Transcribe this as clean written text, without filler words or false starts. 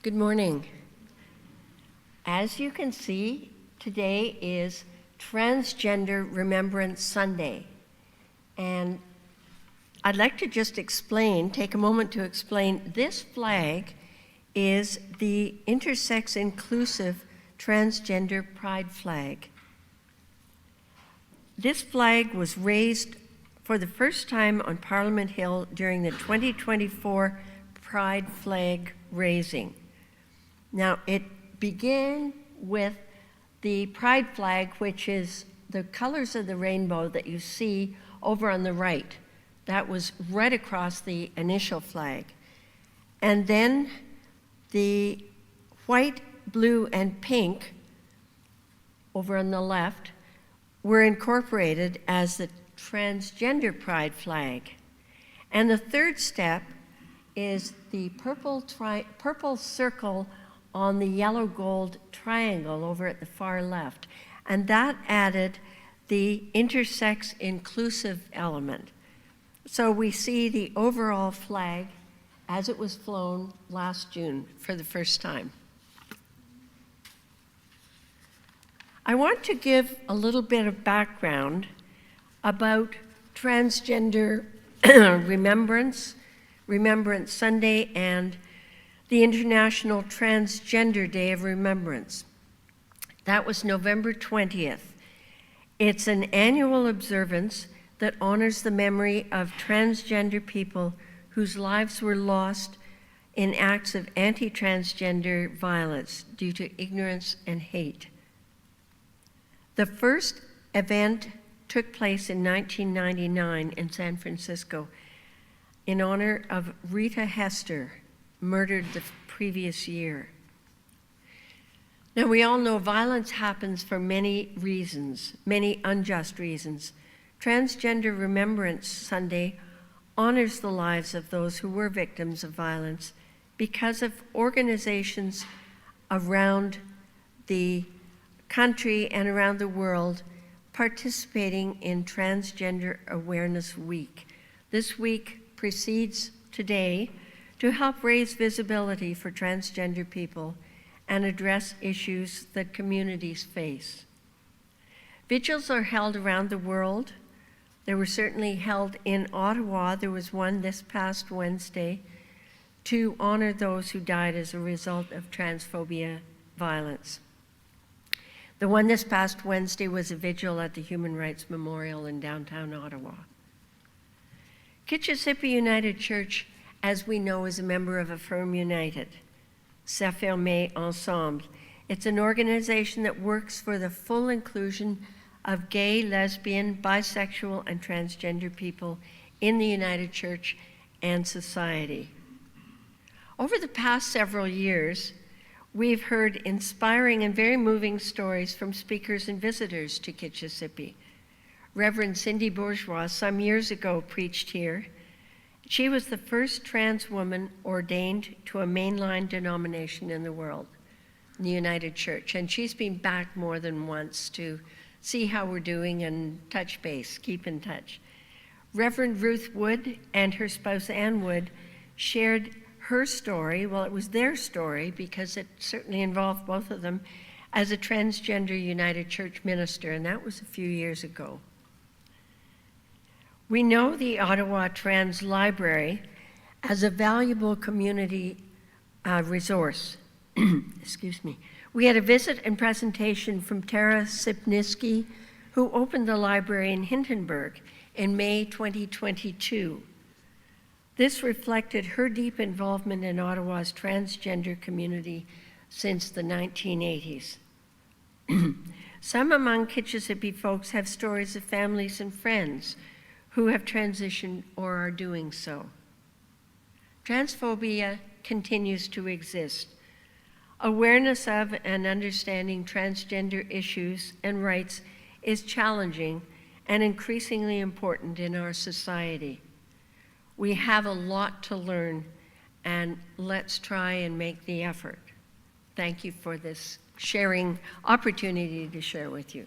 Good morning. As you can see, today is Transgender Remembrance Sunday. And I'd like to just take a moment to explain, this flag is the intersex inclusive transgender pride flag. This flag was raised for the first time on Parliament Hill during the 2024 Pride flag raising. Now, it began with the pride flag, which is the colors of the rainbow that you see over on the right. That was right across the initial flag. And then the white, blue, and pink over on the left were incorporated as the transgender pride flag. And the third step is the purple circle on the yellow gold triangle over at the far left. And that added the intersex inclusive element. So we see the overall flag as it was flown last June for the first time. I want to give a little bit of background about Transgender Remembrance Sunday and the International Transgender Day of Remembrance. That was November 20th. It's an annual observance that honors the memory of transgender people whose lives were lost in acts of anti-transgender violence due to ignorance and hate. The first event took place in 1999 in San Francisco in honor of Rita Hester, murdered the previous year. Now, we all know violence happens for many reasons, many unjust reasons. Transgender Remembrance Sunday honors the lives of those who were victims of violence because of organizations around the country and around the world participating in Transgender Awareness Week. This week precedes today to help raise visibility for transgender people and address issues that communities face. Vigils are held around the world. They were certainly held in Ottawa. There was one this past Wednesday to honor those who died as a result of transphobia violence. The one this past Wednesday was a vigil at the Human Rights Memorial in downtown Ottawa. Kitchissippi United Church, as we know, is a member of Affirm United, S'affirmer Ensemble. It's an organization that works for the full inclusion of gay, lesbian, bisexual, and transgender people in the United Church and society. Over the past several years, we've heard inspiring and very moving stories from speakers and visitors to Kitchissippi. Reverend Cindy Bourgeois some years ago preached here. She was the first trans woman ordained to a mainline denomination in the world, the United Church, and she's been back more than once to see how we're doing and touch base, keep in touch. Reverend Ruth Wood and her spouse Ann Wood shared her story, well, it was their story because it certainly involved both of them, as a Transgender United Church minister, and that was a few years ago. We know the Ottawa Trans Library as a valuable community resource. Excuse me. We had a visit and presentation from Tara Sipniski, who opened the library in Hintonburg in May 2022. This reflected her deep involvement in Ottawa's transgender community since the 1980s. Some among Kitchissippi folks have stories of families and friends who have transitioned or are doing so. Transphobia continues to exist. Awareness of and understanding transgender issues and rights is challenging and increasingly important in our society. We have a lot to learn, and let's try and make the effort. Thank you for this opportunity to share with you.